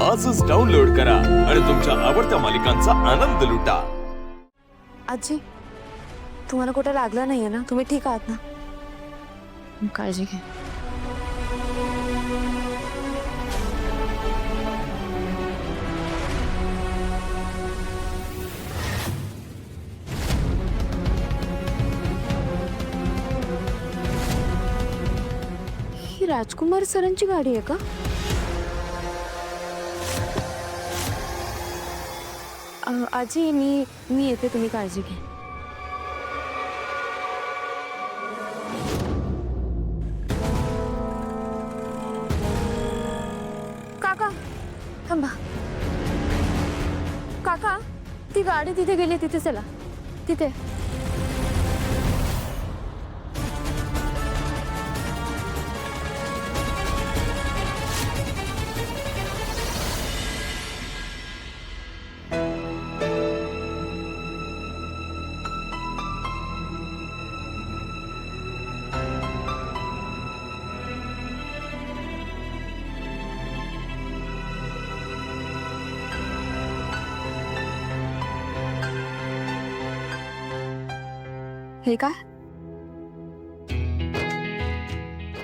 आजच डाउनलोड करा आणि तुमच्या आवडत्या मालिकांचा आनंद लुटा। आजी, तुम्हाला कुठे लागलं नाहीये ना? तुम्ही ठीक आहात ना? काळजी घ्या। ही राजकुमार सरांची गाडी आहे का? आजी, मी येते, तुम्ही काळजी घ्या। काका थांबा। काका, ती गाडी तिथे गेली, तिथे चला, तिथे। हे काय?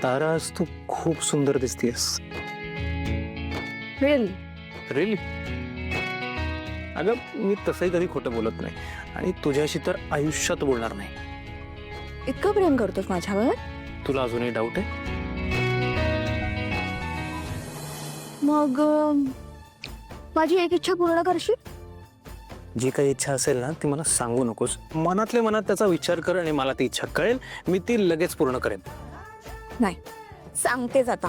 तारा, आज तू खूप सुंदर दिसतेस। रिअली? अगं, मी तसंही कधी खोटं बोलत नाही आणि तुझ्याशी तर आयुष्यात बोलणार नाही। इतकं प्रेम करतोस माझ्यावर? तुला अजूनही डाऊट आहे? मग माझी एक इच्छा पूर्ण करशील? जी काही इच्छा असेल ना, ती मला सांगू नकोस। मनातल्या मनात त्याचा विचार कर आणि मला ती इच्छा कळेल, मी ती लगेच पूर्ण करेन। नाही, सांगतेच आता।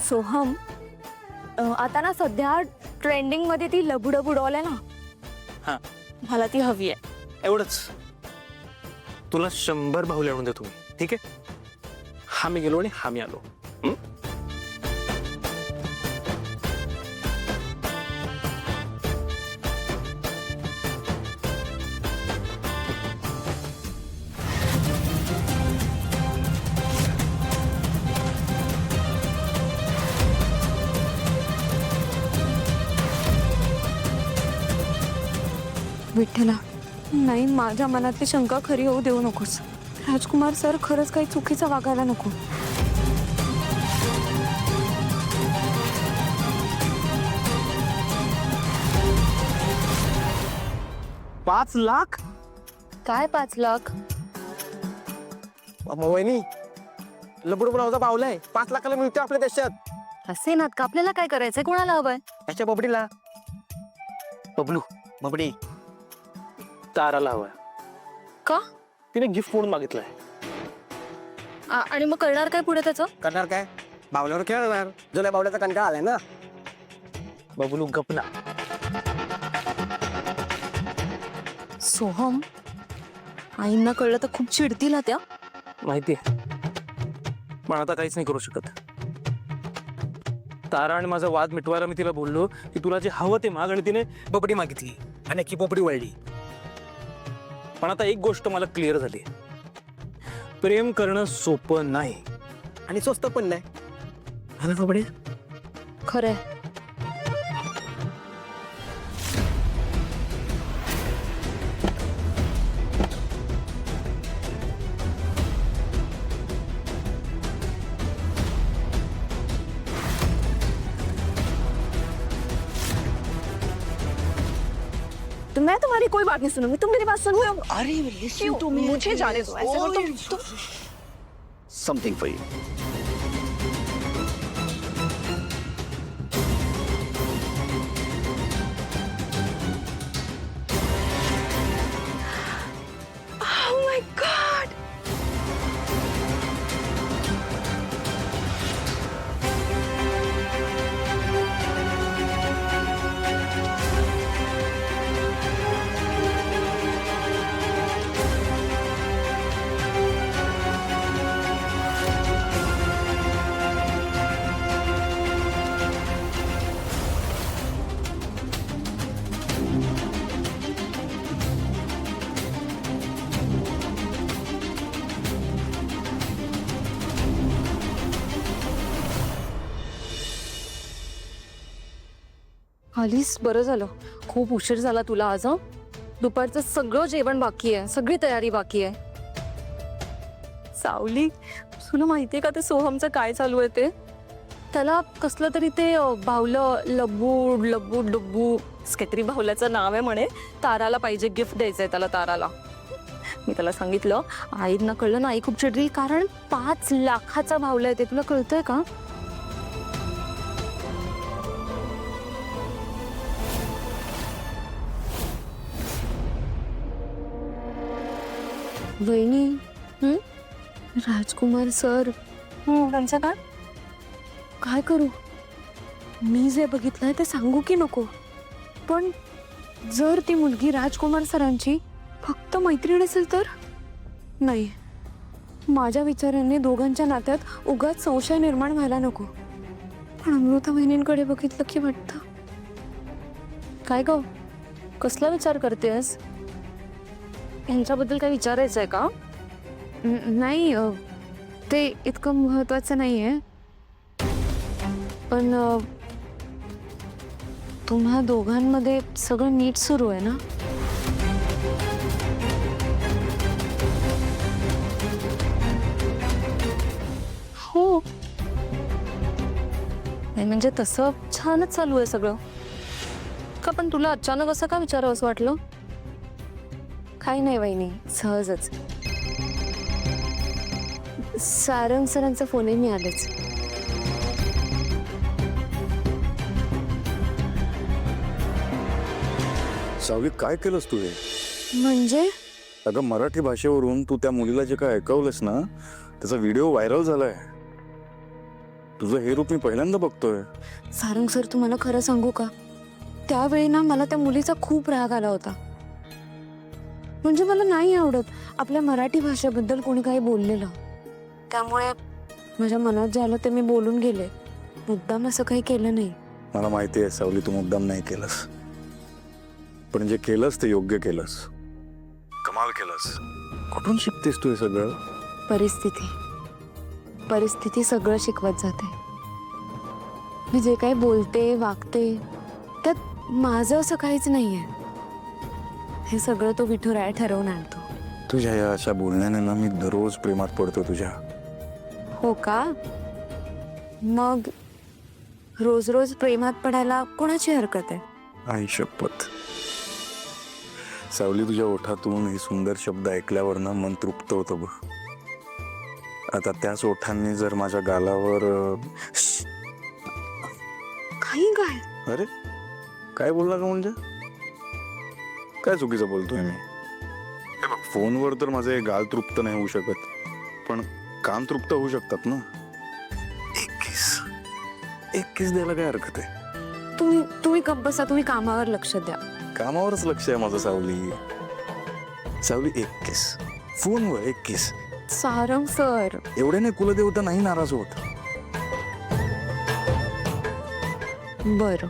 सोहम, आता ना सध्या ट्रेंडिंग मध्ये ती लबुडबु डॉल आहे ना, हा, मला ती हवी आहे। एवढंच? तुला 100 बाहुल्या आणून देतो मी, ठीक आहे? हा मी गेलो आणि हा मी आलो। विठ्ठला, नाही, माझ्या मनातली शंका खरी होऊ देऊ नकोस। राजकुमार सर खरंच काही चुकीचं वागायला नको। 5 लाख? काय 5 लाख? वहिनी, लबडबडावचा पावलाय 5 लाखाला मिळते आपल्या देशात। असे नात का? आपल्याला काय करायचंय? कोणाला हवंय? त्याच्या बबडीला। बबलू, बबडी ताराला हवाय। का? तिने गिफ्ट म्हणून मागितलंय। आणि मग करणार काय पुढे त्याचं? करणार काय? बावल्यावर खेळणार। जुलै बावल्याचा कंटाळा आलाय ना। बबलू, गपना। सोहम, आईंना कळलं तर खूप चिडतील ना त्या। माहितीये, पण आता काहीच नाही करू शकत। तारा आणि माझा वाद मिटवायला मी तिला बोललो की तुला जे हवं ते माग, आणि तिने बबडी मागितली आणि की बबडी वळली। पण आता एक गोष्ट मला क्लिअर झाली, प्रेम करणं सोपं नाही आणि स्वस्त पण नाही। हा ना बबडी? खरंय। तो मैं तुम्हारी कोई बात नहीं सुनूंगी, तुम मेरी बात सुनो। अरे क्यों? मुझे जाने दो, ऐसे करो तुम। Something for you. Oh my God! आलीस, बरं झालं. खूप उशीर झाला तुला आज. हं? दुपारचं सगळं जेवण बाकी आहे, सगळी तयारी बाकी आहे. सावली, तुला माहितीये का ते सोहमचं काय चालू आहे ते? त्याला कसलं तरी ते बावलं लब्बू लब्बू डब्बू काहीतरी बावल्याचं नाव आहे म्हणे. ताराला पाहिजे, गिफ्ट द्यायचंय त्याला ताराला. मी त्याला सांगितलं, आईंना कळलं ना आई खूप चिडली, कारण 5 लाखाचा बावला आहे ते. तुला कळतंय का? वहिनी, राजकुमार सर, त्यांचं काय काय करू? मी जे बघितलंय ते सांगू की नको? पण जर ती मुलगी राजकुमार सरांची फक्त मैत्रीण असेल तर? नाही, माझ्या विचारांनी दोघांच्या नात्यात उगाच संशय निर्माण व्हायला नको. पण अमृता वहिनींकडे बघितलं की वाटतं. काय ग, कसला विचार करतेस? यांच्याबद्दल काही विचारायचं आहे का? नाही, ते इतकं महत्वाचं नाही आहे. पण तुम्हा दोघांमध्ये सगळं नीट सुरू आहे ना? हो, नाही म्हणजे तसं छानच चालू आहे सगळं. का पण तुला अचानक असं का विचारावं असं वाटलं? काही नाही वहिनी, सहजच. सारंग सरांचा फोनही मी आलेच. सावली, काय केलंस तू हे? म्हणजे अगं, मराठी भाषेवरून तू त्या मुलीला जे काय ऐकवलंस ना, त्याचा व्हिडिओ व्हायरल झालाय. तुझं हे रूप मी पहिल्यांदा बघतोय. सारंग सर, तुम्हाला खरं सांगू का? त्यावेळी ना मला त्या मुलीचा खूप राग आला होता. म्हणजे मला नाही आवडत आपल्या मराठी भाषेबद्दल कोणी काही बोललेलं. त्यामुळे माझ्या मनात जे आलं ते मी बोलून गेले. मुद्दाम असं काही केलं नाही. मला माहिती आहे सावली, तू मुद्दाम नाही केलंस. पण जे केलंस ते योग्य केलंस. कमाल केलंस. कुठून शिकतेस तू हे सगळं? परिस्थिती सगळं शिकवत जाते. मी जे काही बोलते वागते त्यात माझं असं काहीच नाहीये. हे सगळं तो विठुराया ठरवून आणतो. तुझ्या या अशा बोलण्याने ना मी दररोज प्रेमात पडतो तुझ्या. हो का? मग रोज रोज प्रेमात पडायला कोणाची हरकत आहे? आई शपथ. सावली, तुझ्या ओठातून हे सुंदर शब्द ऐकल्यावर ना मन तृप्त होतं बघ. आता त्याच ओठांनी जर माझ्या गालावर काही काय? अरे काय बोलला का? म्हणजे काय चुकीचं बोलतोय मी? हे बघ, फोनवर तर माझे गाल तृप्त नाही होऊ शकत, पण कान तृप्त होऊ शकतात ना. एक किस द्यायला काय हरकत आहे? तुम्ही गप्प बसा, तुम्ही कामावर लक्ष द्या. कामावरच लक्ष आहे माझं सावली. सावली, एक किस फोनवर, एक किस. सारंग सर, एवढ्याने कुलदेवता नाही नाराज होत. बरं